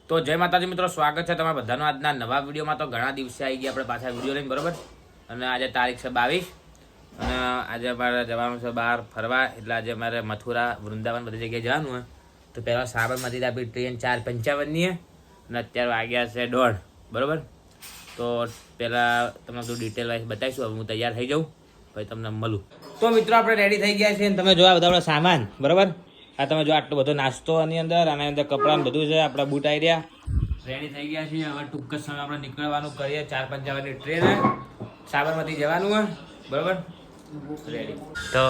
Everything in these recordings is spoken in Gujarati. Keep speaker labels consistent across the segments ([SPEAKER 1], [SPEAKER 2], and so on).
[SPEAKER 1] તો જય માતાજી મિત્રો, સ્વાગત છે તમારા બધાનું આજના નવા વિડીયોમાં। તો ઘણા દિવસે આવી ગયા આપણે પાછા વિડીયો લઈને, બરોબર। અને આજે તારીખ છે 22 અને આજે અમારે જવાનું છે બહાર ફરવા। એટલે આજે અમારે મથુરા, વૃંદાવન બધી જગ્યાએ જવાનું હોય। તો પહેલાં સાબરમતી આપણી ટ્રેન 4:55ની અને અત્યારે વાગ્યા છે 1:30, બરાબર। તો પહેલાં તમને બધું ડિટેલ વાઇઝ બતાવીશું। હવે હું તૈયાર થઈ જાઉં પછી તમને મળું। તો મિત્રો આપણે રેડી થઈ ગયા છીએ। તમે જોવા બધા સામાન, બરાબર। આ તમે જો આટલો બધો નાસ્તો આની અંદર કપડાં બધું છે। આપણા બૂટ આવી રહ્યા, રેડી થઈ ગયા છીએ। હવે ટૂંક જ સમય આપણે નીકળવાનું કરીએ। 4:55ની ટ્રેન સાબરમતી જવાનું હોય, બરાબર રેડી। તો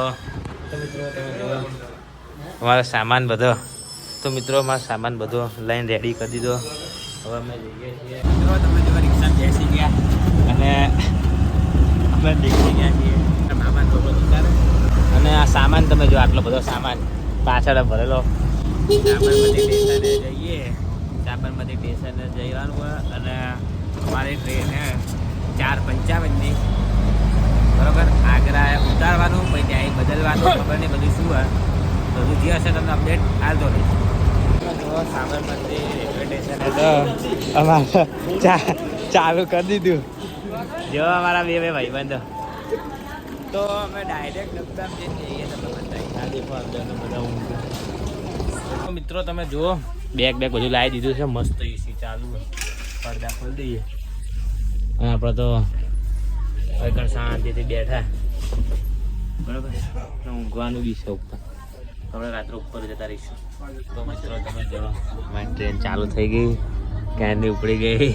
[SPEAKER 1] મિત્રો તમે જો અમારો સામાન બધો, તો મિત્રો અમારો સામાન બધો લઈને રેડી કરી દીધો। હવે અમે જઈએ છીએ। મિત્રો તમે જો રિક્ષામાં બેસી ગયા અને અમે નીકળી ગયા છીએ। સામાન બધો ઉતારે અને આ સામાન તમે જો આટલો બધો સામાન પાછળ ભરેલો। સાબરમતી સ્ટેશને જઈએ, સાબરમતી સ્ટેશને જવાનું હોય અને અમારી ટ્રેન 4:55ની, બરાબર। આગ્રા ઉતારવાનું, પછી ત્યાં બદલવાનું, ખબર નહીં બધું શું હોય, બધું જે હશે તમને અપડેટ આવતો રહીશ। સાબરમતી રેલવે સ્ટેશને તો અમારે ચાલુ કરી દીધું। જો અમારા બે ભાઈબંધો, તો અમે ડાયરેક્ટ ડબ્બામાં જઈએ। તમે બતાવી આ દેખો અંદરનો બધા ઊંઘ। મિત્રો તમે જુઓ બેગ બધું લાવી દીધું છે। મસ્ત એસી ચાલુ, પડદા ખોલી દઈએ અને આપણે તો આગળ શાંતિથી બેઠા, બરાબર। ઊંઘવાનું બી છે ઉપર, આપણે રાત્રે ઉપર જતા રહીશું। તો મિત્રો તમે જો મારી ટ્રેન ચાલુ થઈ ગઈ, ક્યાંની ઉપડી ગઈ,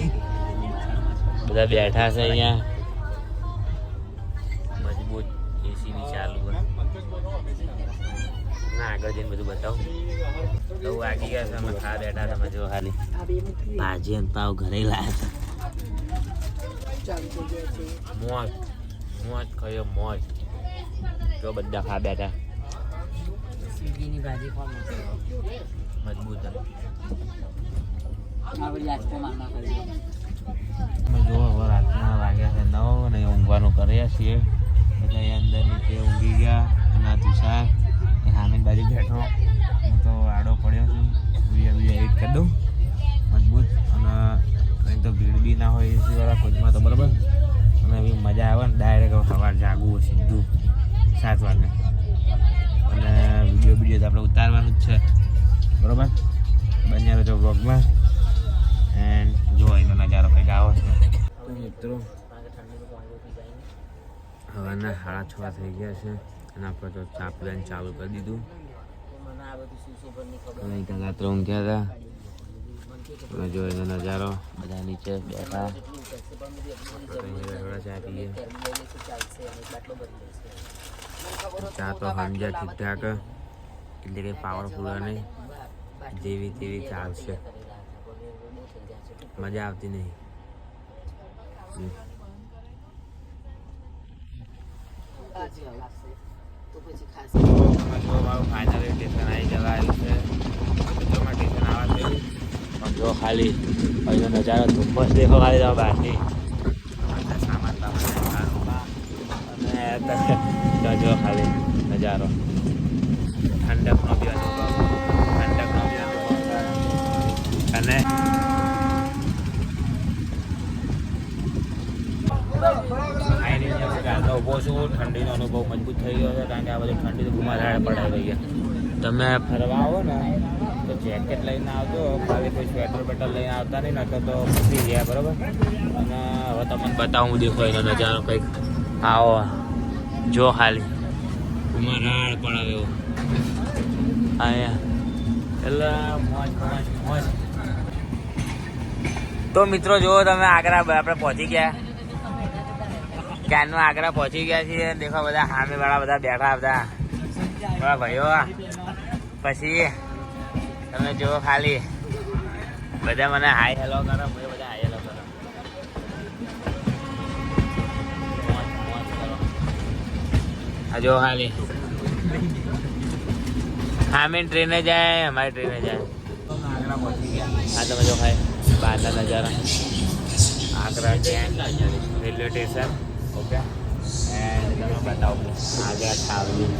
[SPEAKER 1] બધા બેઠા છે અહીંયા। મજબૂત એસીની ચાલુ હોય ના, આગળ જઈને બધું બતાવું। તો વાગી ગયા છે, અમે ખા બેઠા। તમે જો ખાલી ભાજી અને પાવ ઘરે લાયા હતા। મોજ મોજ ખાયો મોજ। જો બધા ખા બેઠા। સીગીની ભાજી મજબૂત તમે જો હવે રાતના વાગ્યા છે 9 અને ઊંઘવાનું કર્યા છીએ બધા। અંદર નીચે ઊંઘી ગયા અને આ તુષાર એ સામે બાજુ બેઠો, હું તો આડો પડ્યો છું। વિડીયો એડિટ કરી દઉં મજબૂત। અને કંઈ તો ભીડ બી ના હોય એસીવાળા કોચમાં, તો બરાબર। અને એવી મજા આવે ને, ડાયરેક્ટ સવાર જાગવું સીધું 7 વાગે। અને વિડીયો તો આપણે ઉતારવાનું જ છે, બરાબર। બન્યા રહેજો બ્લોગમાં એન્ડ જો એનો નજારો કંઈક આવો છે। તો મિત્રો હવાના 6:30 થઈ ગયા છે અને આપણે તો ચા પીવાનું ચાલુ કરી દીધું। રાત્રે ઊંઘ્યા હતા, તમે જો એનો નજારો, બધા નીચે બેઠા, થોડા ચા પીએ। ચા તો સમજ્યા ઠીકઠાક, એટલે કંઈ પાવરફુલ નહીં, જેવી તેવી ચાલશે, મજા આવતી નહીં। ફાઇનલી સ્ટેશન આવી જવાયું છે। સ્ટેશન આવવા થયું પણ જો ખાલી અહીંનો નજારો ધુમ્મસ દેખો ખાલી તમે બહારથી સામાન અને જો ખાલી નજારો, ઠંડકનો બી અનુભવ, અને ઉભો છું। ઠંડીનો અનુભવ મજબૂત થઈ ગયો છે, કારણ કે આ બધી ઠંડી તો ગુમારાડ પડાઈ ગઈ છે। તમે ફરવા આવો ને તો જેકેટ લઈને આવજો, ખાલી કોઈ સ્વેટર બેટર લઈને આવતા નહીં, નકર તો ફૂટી ગયા, બરાબર। અને હવે તમને બતાવું દેખો એનો નજારો કંઈક આવો, જો ખાલી ગુમારાડ પડાવે એવો અહીંયા, એટલે મોજ મોજ મોજ। તો મિત્રો જુઓ તમે આગ્રા આપણે પહોંચી ગયા, ક્યારનું આગ્રા પહોંચી ગયા છીએ। દેખો બધા સામે વાળા બધા બેઠા, બધા ભાઈઓ। પછી તમે જુઓ ખાલી બધા મને હાય હેલો કરો, બધા હાય હેલો કરો, આ જો ખાલી સામે ટ્રેને જાય, અમારી ટ્રેને જાય। આગ્રા પહોંચી ગયા। આ તમે જો ખાય બહારના નજારા, Agra railway station, okay. And તમે બતાવો આગ્રા છાવની,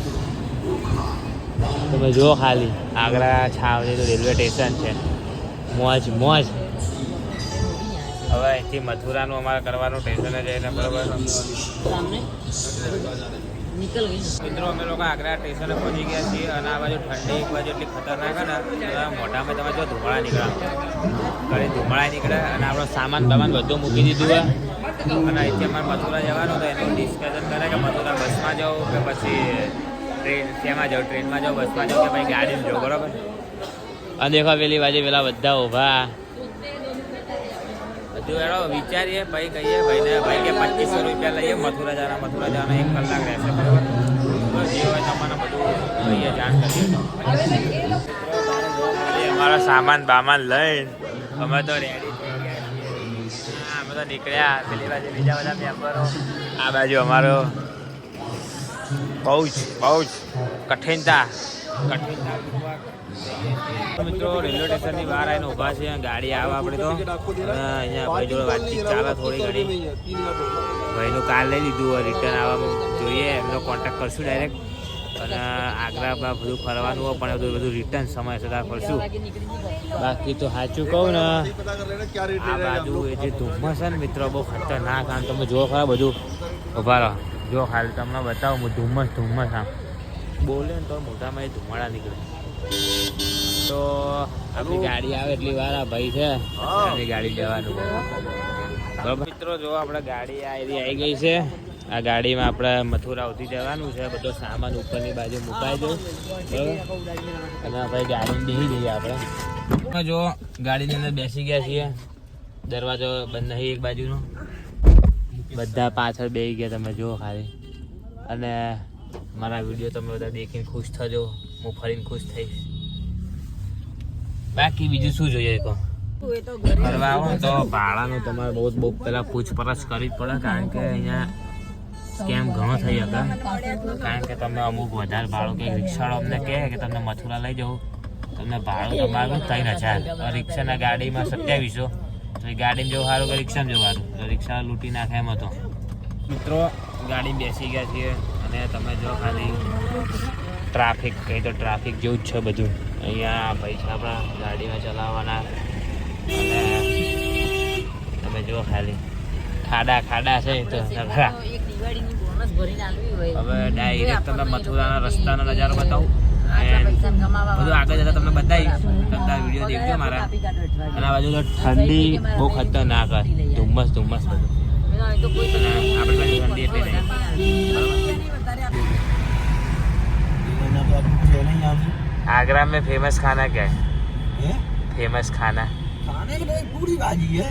[SPEAKER 1] તમે જુઓ ખાલી આગ્રા છાવની તો રેલવે સ્ટેશન છે। મોજ મોજ. હવે અહીંથી મથુરાનું અમારે કરવાનું સ્ટેશને જઈને બરોબર. મિત્રો અમે લોકો આગ્રા સ્ટેશને પહોંચી ગયા છીએ અને આ બાજુ ઠંડી એક બાજુ એટલી ખતરનાક ને મોઢામાં તમે જો ધુમાડા નીકળ્યા ઘણી ધુમાડા નીકળે અને આપણો સામાન બામાન બધું મૂકી દીધું હોય અને અહીંથી અમારે મથુરા જવાનું તો એનું ડિસ્કશન કરે કે મથુરા બસમાં જાઉં કે પછી ટ્રેન શેમાં જાઉં, ટ્રેનમાં જાઉં, બસમાં જાઉં કે ભાઈ ગાડીમાં જાઉં બરાબર. અને દેખો પેલી બાજુ પેલા બધા ઊભા બધું એનો વિચારીએ ભાઈ કહીએ ભાઈને ભાઈ કે 2500 રૂપિયા લઈએ મથુરા જવાના 1 કલાક રહેશે બરાબર. જે હોય તમને બધું કહીએ જાણ કરીએ. અમારો સામાન બામાન લઈને અમે તો રેડી થઈ ગયા છીએ. અમે તો નીકળ્યા પેલી બાજુ બીજા બધા મેમ્બરો, આ બાજુ અમારો બહુ જ કઠિનતા. મિત્રો રેલવે સ્ટેશનની બહાર આવીને ઊભા છે. ગાડી આવે આપણે તો અહીંયા ભાઈ જોડે વાતચીત ચાલે થોડી ઘણી. ભાઈનું કાર લઈ લીધું હોય, રિટર્ન આવવામાં જોઈએ એમનો કોન્ટેક્ટ કરશું ડાયરેક્ટ. અને આગ્રામાં બધું ફરવાનું હોય પણ બધું રિટર્ન સમય સદા ફરશું. બાકી તો સાચું કહું ને આ બાજુ એ જે ધુમ્મસ છે ને મિત્રો બહુ ખતરનાક. આમ તમે જો ખરા બધું ઊભા રહો જો ખાલી તમને બતાવું હું ધુમ્મસ આમ બોલે ને તો મોઢામાં એ ધુમાડા નીકળે. તો આપણી ગાડી આવે એટલી વાર આ ભાઈ છે આપણી ગાડી જવાનું બરાબર. મિત્રો જો આપણે ગાડી આવી ગઈ છે. આ ગાડીમાં આપણે મથુરા સુધી જવાનું છે. બધો સામાન ઉપરની બાજુ મુકાઈ દઉં બરાબર. અને ભાઈ ગાડીમાં બેસી જઈએ આપણે. જો ગાડીની અંદર બેસી ગયા છીએ. દરવાજો બંધ નહીં એક બાજુનો. બધા પાછળ બેસી ગયા તમે જુઓ ખાલી. અને મારા વિડીયો તમે બધા દેખીને ખુશ થજો. હું ફરીને ખુશ થઈશ. બાકી બીજું શું જોઈએ કહો. ફરવા આવો તો ભાડાનું તમારે બહુ પહેલાં પૂછપરછ કરવી જ પડે કારણ કે અહીંયા સ્કેમ ઘણો થઈ શકે. કારણ કે તમે અમુક વધારે ભાડું કે રિક્ષાવાળો અમને કહે કે તમને મથુરા લઈ જવું તમને ભાડું તમારું 3000. રિક્ષાના ગાડીમાં 2700. તો એ ગાડીમાં જવું સારું કે રિક્ષામાં જવું સારું. તો રિક્ષા લૂંટી નાખે એમ હતો. મિત્રો ગાડીમાં બેસી ગયા છીએ અને તમે જો ખાલી ટ્રાફિક કંઈ તો ટ્રાફિક જેવું જ છે બધું. અહીંયા ભાઈ છે આપણા ગાડીમાં ચલાવવાના અને તમે જો ખાલી ખાડા છે તો હવે ડાયરેક્ટ તમને મથુરાના રસ્તાનો નજારો બતાવું. બધું આગળ જતા તમને બતાવીશ. તમે વિડીયો દેખજો મારા. અને આ બાજુ તો ઠંડી બહુ ખતરનાક ધુમ્મસ બધું. આપણે બાજુ ઠંડી એટલે नहीं. आगरा में फेमस खाना क्या है? फेमस खाना खाने के लिए पूरी भाजी है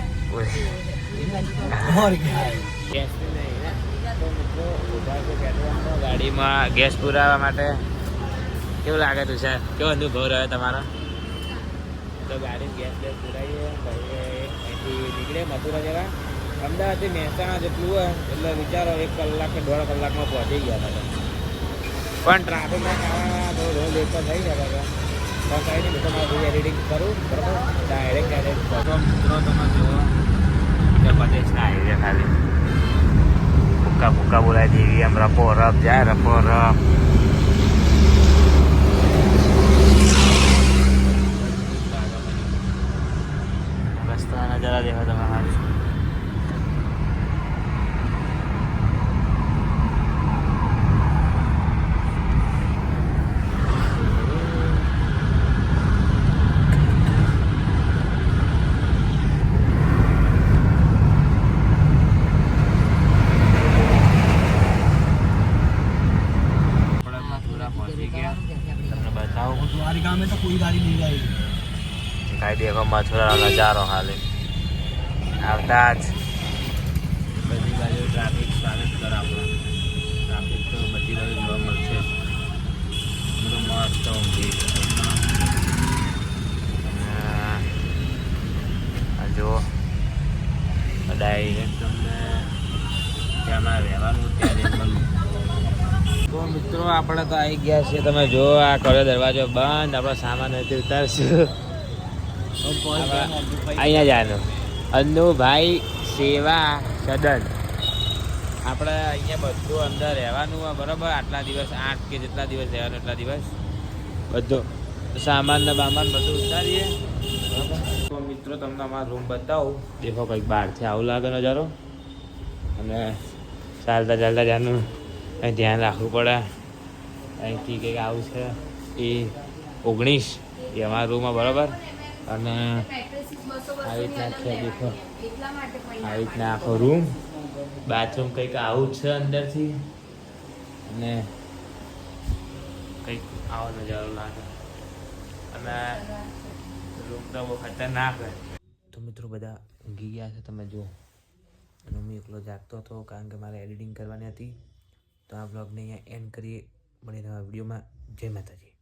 [SPEAKER 1] और क्या है. ગાડીમાં ગેસ પુરાવા માટે કેવું લાગે તું સર? કેવો અનુભવ રહ્યો તમારો? તો ગાડીમાં ગેસ પુરાવીએ અહીંથી નીકળે મથુરા જવા. અમદાવાદથી મહેસાણા જેટલું હોય એટલે વિચારો 1 કલાક કે 1.5 કલાકમાં પહોંચી ગયા હતા. પણ ટ્રાફિકના કારણે થોડો લેટ તો થઈ ગયા હતા. પણ કંઈ નહીં, મારે બધું એડિટિંગ કરું બરાબર. ડાયરેક્ટ મિત્રો તમે જુઓ કે પ્રદેશના હાઈવે ખાલી ભૂકા બોલાય દેવી એમ રપો રપ જાય રપો રપ. રસ્તાના નજારા દેખો તમે હાલ. देखो मथुरा नजारो खाली आवता ज बधी बाजू ट्राफिक स्वागत कर आपणो. ट्राफिक तो बधी बाजू जोवा मळशे. બધું મસ્ત ઊંઘી જો ડાયરેક્ટ તમને ત્યાં રહેવાનું ત્યાં તો મિત્રો આપણે તો આવી ગયા છીએ. તમે જો આ કર્યો દરવાજો બંધ. આપણો સામાન નથી ઉતારશું. અહીંયા જાનું અન્નુભાઈ સેવા સદન. આપણે અહીંયા બધું અંદર રહેવાનું હોય બરાબર. આટલા દિવસ 8 કે જેટલા દિવસ રહેવાનું એટલા દિવસ બધું સામાન ને બામાન બધું ઉતારીએ તો મિત્રો તમને અમારો રૂમ બતાવું. દેખો કંઈક બહારથી આવું લાગે નજારો. અને ચાલતા ચાલતા જાનું કંઈ ધ્યાન રાખવું પડે. અહીંથી કંઈક આવું છે એ 19 એ અમારા રૂમમાં બરાબર. અને આવી રીતના છે દેખો, આવી રીતના આખો રૂમ. બાથરૂમ કંઈક આવું જ છે અંદરથી. અને કંઈક આવો નજારો લાગે. અને રૂમ તો બહુ ખતરનાક છે. તો મિત્રો બધા ઊંઘી ગયા છે તમે જુઓ. અને હું એકલો જાગતો હતો કારણ કે મારે એડિટિંગ કરવાની હતી. તો આ બ્લોગને અહીંયા એન્ડ કરીએ. મળીને નવા વિડીયોમાં. જય માતાજી.